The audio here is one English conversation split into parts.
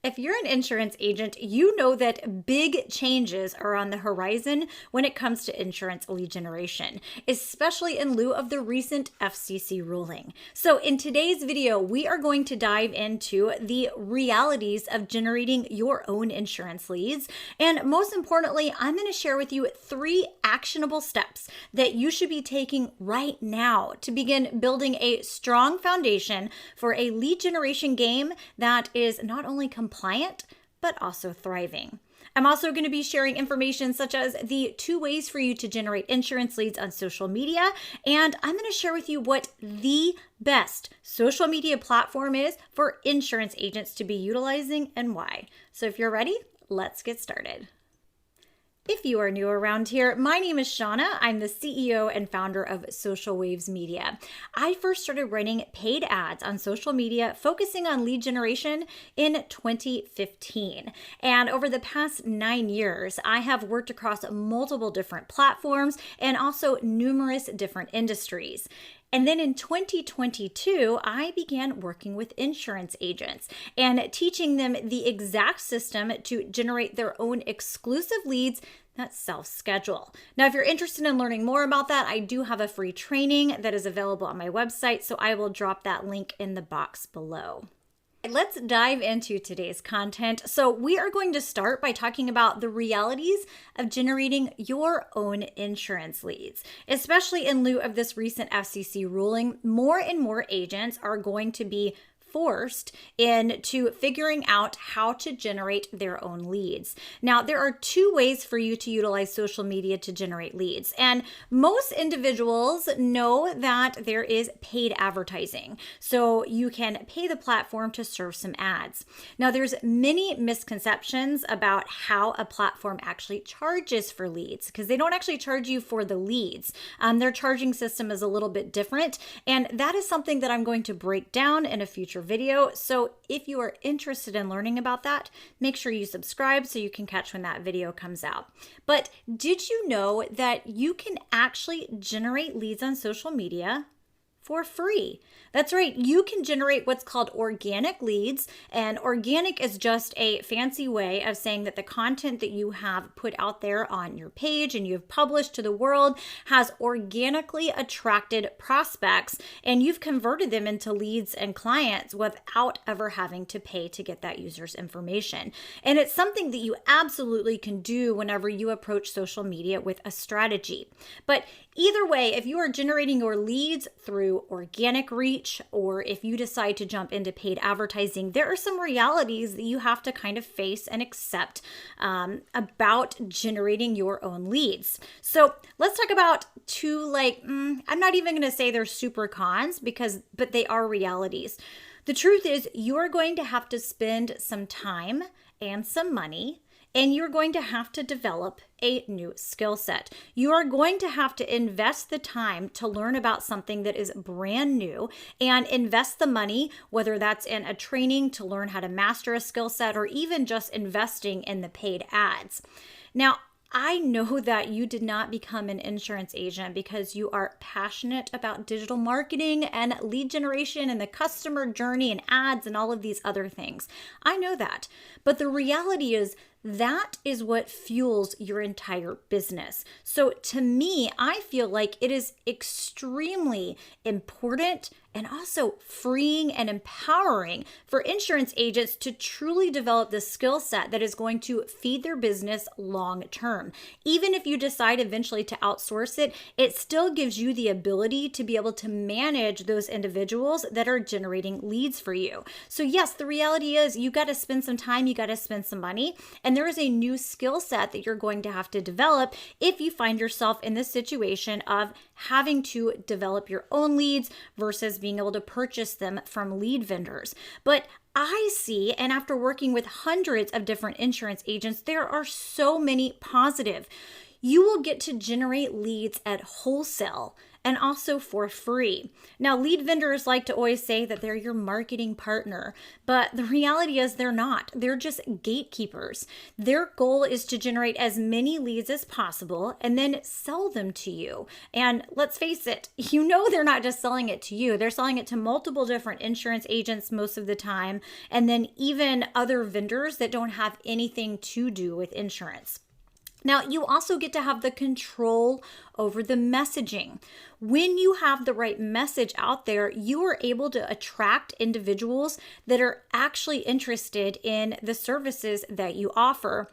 If you're an insurance agent, you know that big changes are on the horizon when it comes to insurance lead generation, especially in lieu of the recent FCC ruling. So in today's video, we are going to dive into the realities of generating your own insurance leads. And most importantly, I'm going to share with you 3 actionable steps that you should be taking right now to begin building a strong foundation for a lead generation game that is not only compliant, but also thriving. I'm also going to be sharing information such as the 2 ways for you to generate insurance leads on social media, and I'm going to share with you what the best social media platform is for insurance agents to be utilizing and why. So if you're ready, let's get started. If you are new around here, my name is Shauna. I'm the CEO and founder of Social Waves Media. I first started running paid ads on social media, focusing on lead generation in 2015. And over the past 9 years, I have worked across multiple different platforms and also numerous different industries. And then in 2022, I began working with insurance agents and teaching them the exact system to generate their own exclusive leads that self-schedule. Now, if you're interested in learning more about that, I do have a free training that is available on my website, so I will drop that link in the box below. Let's dive into today's content. So we are going to start by talking about the realities of generating your own insurance leads. Especially in lieu of this recent FCC ruling, more and more agents are going to be forced into figuring out how to generate their own leads. Now, there are 2 ways for you to utilize social media to generate leads. And most individuals know that there is paid advertising. So you can pay the platform to serve some ads. Now, there's many misconceptions about how a platform actually charges for leads because they don't actually charge you for the leads. Their charging system is a little bit different. And that is something that I'm going to break down in a future video. So if you are interested in learning about that, make sure you subscribe so you can catch when that video comes out. But did you know that you can actually generate leads on social media for free? That's right. You can generate what's called organic leads, and organic is just a fancy way of saying that the content that you have put out there on your page and you've published to the world has organically attracted prospects, and you've converted them into leads and clients without ever having to pay to get that user's information. And it's something that you absolutely can do whenever you approach social media with a strategy. But either way, if you are generating your leads through organic reach, or if you decide to jump into paid advertising, there are some realities that you have to kind of face and accept about generating your own leads. So let's talk about 2, I'm not even going to say they're super cons but they are realities. The truth is you're going to have to spend some time and some money, and you're going to have to develop a new skill set. You are going to have to invest the time to learn about something that is brand new and invest the money, whether that's in a training to learn how to master a skill set or even just investing in the paid ads. Now, I know that you did not become an insurance agent because you are passionate about digital marketing and lead generation and the customer journey and ads and all of these other things. I know that. But the reality is that is what fuels your entire business. So to me, I feel like it is extremely important and also freeing and empowering for insurance agents to truly develop the skill set that is going to feed their business long term. Even if you decide eventually to outsource it, it still gives you the ability to be able to manage those individuals that are generating leads for you. So yes, the reality is you got to spend some time, you got to spend some money, and there is a new skill set that you're going to have to develop if you find yourself in this situation of having to develop your own leads versus being able to purchase them from lead vendors. But I see, and after working with hundreds of different insurance agents, there are so many positive. You will get to generate leads at wholesale and also for free. Now, lead vendors like to always say that they're your marketing partner, but the reality is they're not. They're just gatekeepers. Their goal is to generate as many leads as possible and then sell them to you. And let's face it, they're not just selling it to you. They're selling it to multiple different insurance agents most of the time, and then even other vendors that don't have anything to do with insurance. Now, you also get to have the control over the messaging. When you have the right message out there, you are able to attract individuals that are actually interested in the services that you offer.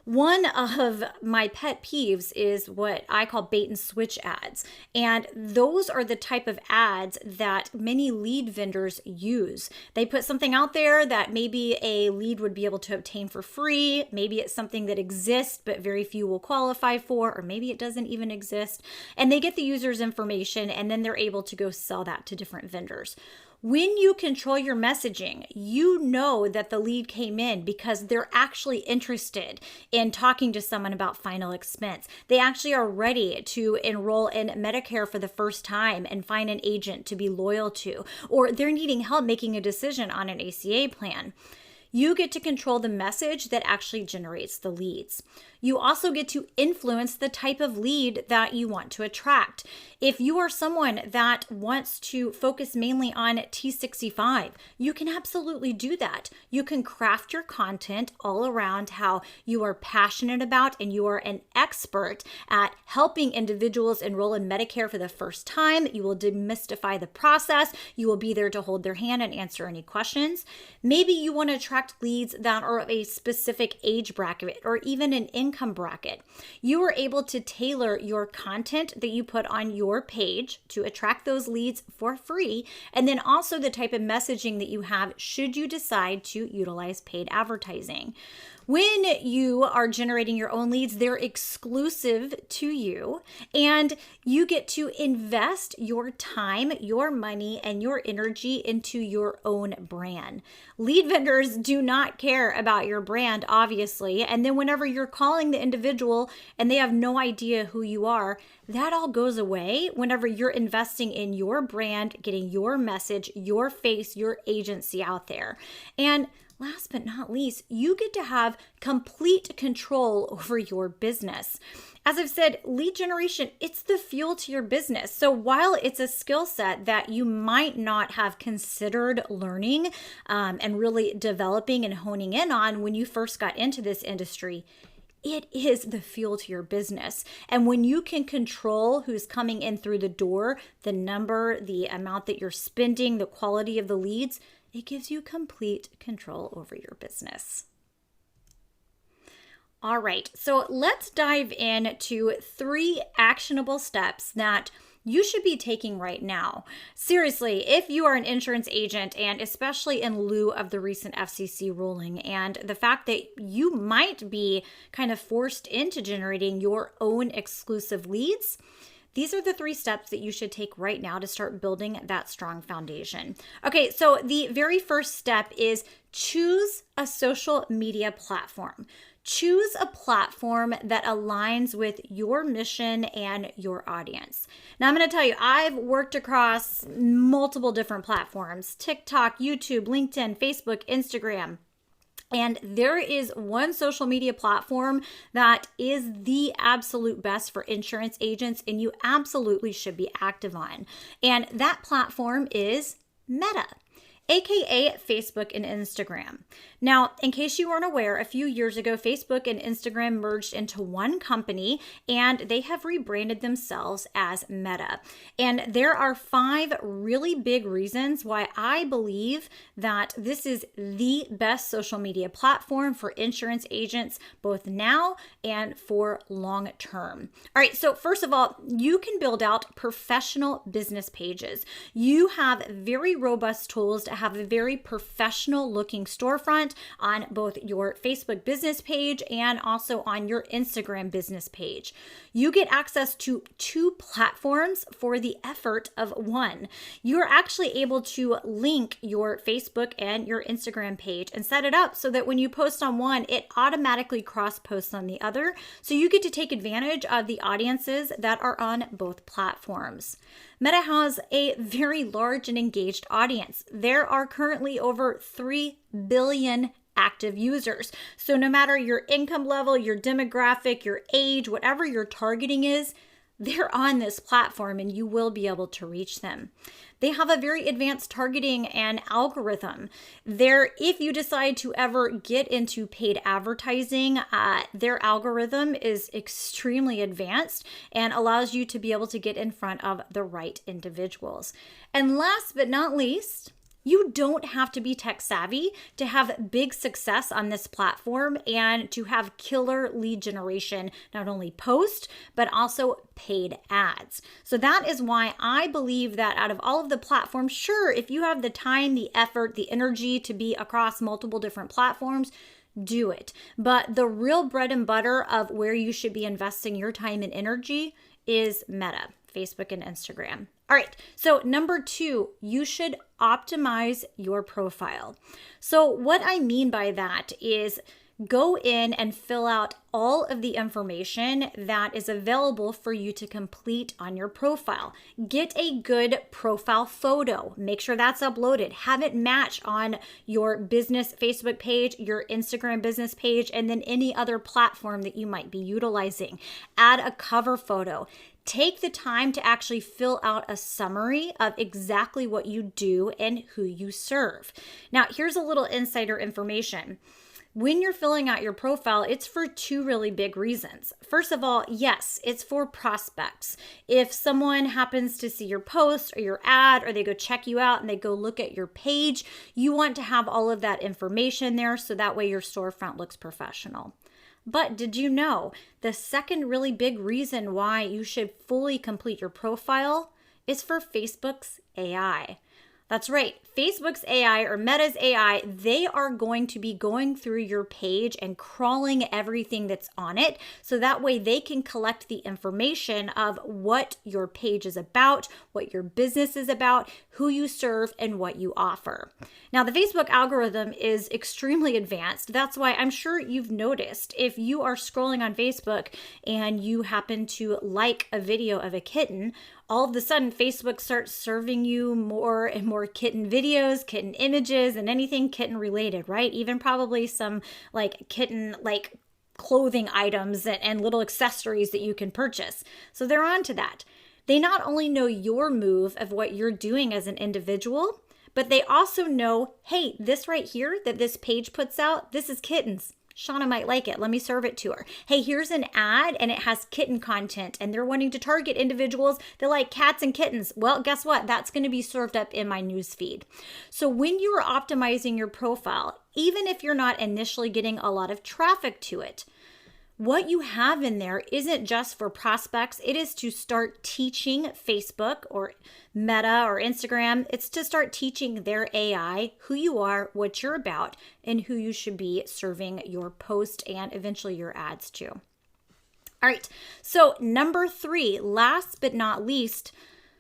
One of my pet peeves is what I call bait and switch ads. And those are the type of ads that many lead vendors use. They put something out there that maybe a lead would be able to obtain for free. Maybe it's something that exists, but very few will qualify for, or maybe it doesn't even exist. And they get the user's information, and then they're able to go sell that to different vendors. When you control your messaging, you know that the lead came in because they're actually interested in talking to someone about final expense. They actually are ready to enroll in Medicare for the first time and find an agent to be loyal to, or they're needing help making a decision on an ACA plan. You get to control the message that actually generates the leads. You also get to influence the type of lead that you want to attract. If you are someone that wants to focus mainly on T65, you can absolutely do that. You can craft your content all around how you are passionate about and you are an expert at helping individuals enroll in Medicare for the first time. You will demystify the process. You will be there to hold their hand and answer any questions. Maybe you want to attract leads that are of a specific age bracket or even an income bracket. You are able to tailor your content that you put on your page to attract those leads for free, and then also the type of messaging that you have should you decide to utilize paid advertising. When you are generating your own leads, they're exclusive to you, and you get to invest your time, your money, and your energy into your own brand. Lead vendors do not care about your brand, obviously, and then whenever you're calling the individual and they have no idea who you are, that all goes away whenever you're investing in your brand, getting your message, your face, your agency out there. And last but not least, you get to have complete control over your business. As I've said, lead generation, it's the fuel to your business. So while it's a skill set that you might not have considered learning and really developing and honing in on when you first got into this industry, it is the fuel to your business. And when you can control who's coming in through the door, the number, the amount that you're spending, the quality of the leads, it gives you complete control over your business. All right, so let's dive into 3 actionable steps that you should be taking right now. Seriously, if you are an insurance agent, and especially in lieu of the recent FCC ruling and the fact that you might be kind of forced into generating your own exclusive leads, these are the 3 steps that you should take right now to start building that strong foundation. Okay, so the very first step is choose a social media platform. Choose a platform that aligns with your mission and your audience. Now, I'm going to tell you, I've worked across multiple different platforms: TikTok, YouTube, LinkedIn, Facebook, Instagram. And there is one social media platform that is the absolute best for insurance agents, and you absolutely should be active on. And that platform is Meta, aka Facebook and Instagram. Now, in case you weren't aware, a few years ago, Facebook and Instagram merged into one company, and they have rebranded themselves as Meta. And there are 5 really big reasons why I believe that this is the best social media platform for insurance agents, both now and for long term. All right, so first of all, you can build out professional business pages. You have very robust tools to have a very professional looking storefront on both your Facebook business page and also on your Instagram business page. You get access to 2 platforms for the effort of 1. You're actually able to link your Facebook and your Instagram page and set it up so that when you post on one, it automatically cross posts on the other. So you get to take advantage of the audiences that are on both platforms. Meta has a very large and engaged audience. There are currently over 3 billion active users. So no matter your income level, your demographic, your age, whatever your targeting is, they're on this platform and you will be able to reach them. They have a very advanced targeting and algorithm. If you decide to ever get into paid advertising, their algorithm is extremely advanced and allows you to be able to get in front of the right individuals. And last but not least, you don't have to be tech savvy to have big success on this platform and to have killer lead generation, not only post, but also paid ads. So that is why I believe that out of all of the platforms, sure, if you have the time, the effort, the energy to be across multiple different platforms, do it. But the real bread and butter of where you should be investing your time and energy is Meta, Facebook and Instagram. All right, so number 2, you should optimize your profile. So what I mean by that is go in and fill out all of the information that is available for you to complete on your profile. Get a good profile photo. Make sure that's uploaded. Have it match on your business Facebook page, your Instagram business page, and then any other platform that you might be utilizing. Add a cover photo. Take the time to actually fill out a summary of exactly what you do and who you serve. Now, here's a little insider information. When you're filling out your profile, it's for 2 really big reasons. First of all, yes, it's for prospects. If someone happens to see your post or your ad, or they go check you out and they go look at your page, you want to have all of that information there so that way your storefront looks professional. But did you know the second really big reason why you should fully complete your profile is for Facebook's AI? That's right. Facebook's AI or Meta's AI, they are going to be going through your page and crawling everything that's on it. So that way they can collect the information of what your page is about, what your business is about, who you serve, and what you offer. Now, the Facebook algorithm is extremely advanced. That's why I'm sure you've noticed if you are scrolling on Facebook and you happen to like a video of a kitten, all of a sudden Facebook starts serving you more and more kitten videos, kitten images, and anything kitten related, right? Even probably some like kitten like clothing items and little accessories that you can purchase. So they're on to that. They not only know your move of what you're doing as an individual, but they also know, hey, this right here that this page puts out, this is kittens. Shauna might like it. Let me serve it to her. Hey, here's an ad and it has kitten content and they're wanting to target individuals that like cats and kittens. Well, guess what? That's going to be served up in my news feed. So when you are optimizing your profile, even if you're not initially getting a lot of traffic to it, what you have in there isn't just for prospects. It is to start teaching Facebook or Meta or Instagram. It's to start teaching their AI who you are, what you're about, and who you should be serving your post and eventually your ads to. All right. So number 3, last but not least,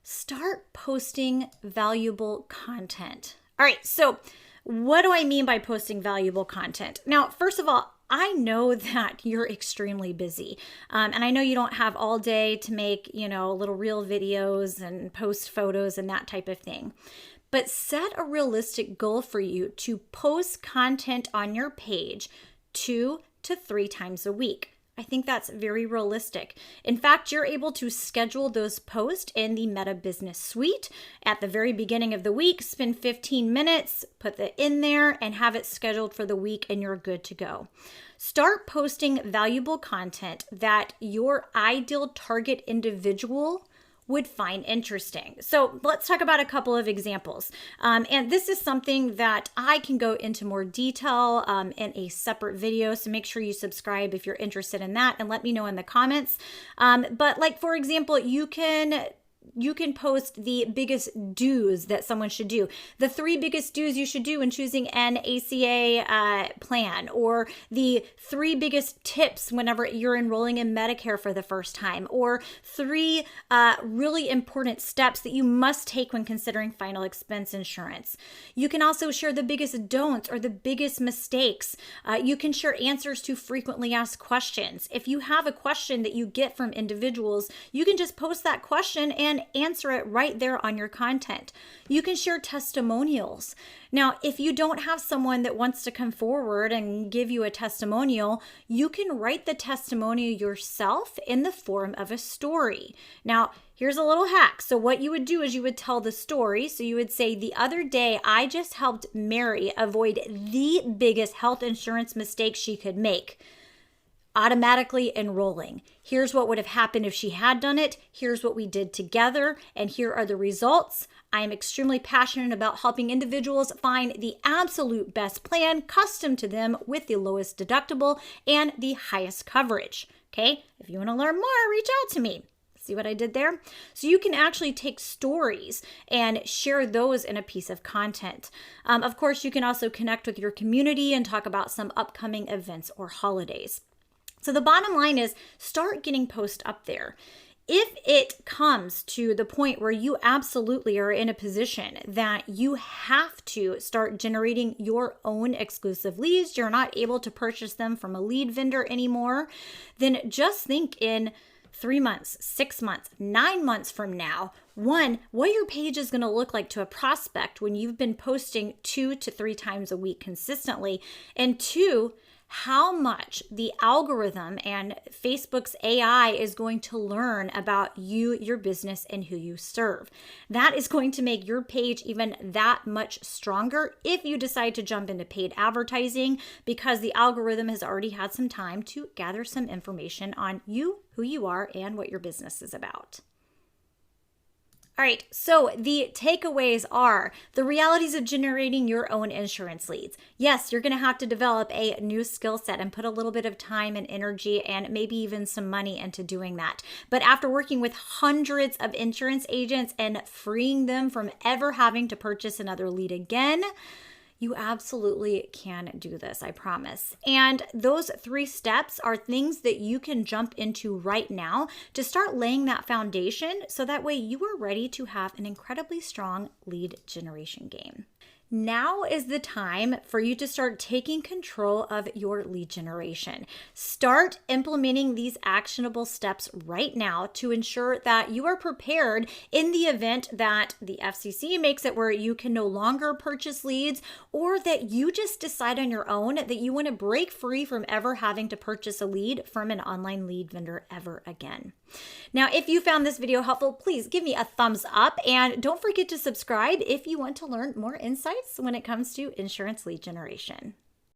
start posting valuable content. All right. So what do I mean by posting valuable content? Now, first of all, I know that you're extremely busy. And I know you don't have all day to make, little reel videos and post photos and that type of thing. But set a realistic goal for you to post content on your page 2 to 3 times a week. I think that's very realistic. In fact, you're able to schedule those posts in the Meta Business Suite at the very beginning of the week. Spend 15 minutes, put that in there, and have it scheduled for the week, and you're good to go. Start posting valuable content that your ideal target individual would find interesting. So let's talk about a couple of examples. And this is something that I can go into more detail in a separate video. So make sure you subscribe if you're interested in that and let me know in the comments. But like, for example, you can you can post the biggest do's that someone should do. The 3 biggest do's you should do when choosing an ACA plan, or the 3 biggest tips whenever you're enrolling in Medicare for the first time, or 3 really important steps that you must take when considering final expense insurance. You can also share the biggest don'ts or the biggest mistakes. You can share answers to frequently asked questions. If you have a question that you get from individuals, you can just post that question and answer it right there on your content. You can share testimonials. Now, if you don't have someone that wants to come forward and give you a testimonial, you can write the testimonial yourself in the form of a story. Now, here's a little hack. So what you would do is you would tell the story. So you would say, the other day, I just helped Mary avoid the biggest health insurance mistake she could make: automatically enrolling. Here's what would have happened if she had done it. Here's what we did together, and here are the results. I am extremely passionate about helping individuals find the absolute best plan custom to them with the lowest deductible and the highest coverage. Okay, if you want to learn more, reach out to me. See what I did there? So you can actually take stories and share those in a piece of content. Of course, you can also connect with your community and talk about some upcoming events or holidays. So the bottom line is, start getting posts up there. If it comes to the point where you absolutely are in a position that you have to start generating your own exclusive leads, you're not able to purchase them from a lead vendor anymore, then just think in 3 months, 6 months, 9 months from now, 1, what your page is going to look like to a prospect when you've been posting 2 to 3 times a week consistently, and 2, how much the algorithm and Facebook's AI is going to learn about you, your business, and who you serve. That is going to make your page even that much stronger if you decide to jump into paid advertising, because the algorithm has already had some time to gather some information on you, who you are, and what your business is about. All right, so the takeaways are the realities of generating your own insurance leads. Yes, you're going to have to develop a new skill set and put a little bit of time and energy and maybe even some money into doing that. But after working with hundreds of insurance agents and freeing them from ever having to purchase another lead again, you absolutely can do this, I promise. And those 3 steps are things that you can jump into right now to start laying that foundation, so that way you are ready to have an incredibly strong lead generation game. Now is the time for you to start taking control of your lead generation. Start implementing these actionable steps right now to ensure that you are prepared in the event that the FCC makes it where you can no longer purchase leads, or that you just decide on your own that you want to break free from ever having to purchase a lead from an online lead vendor ever again. Now, if you found this video helpful, please give me a thumbs up, and don't forget to subscribe if you want to learn more insights when it comes to insurance lead generation.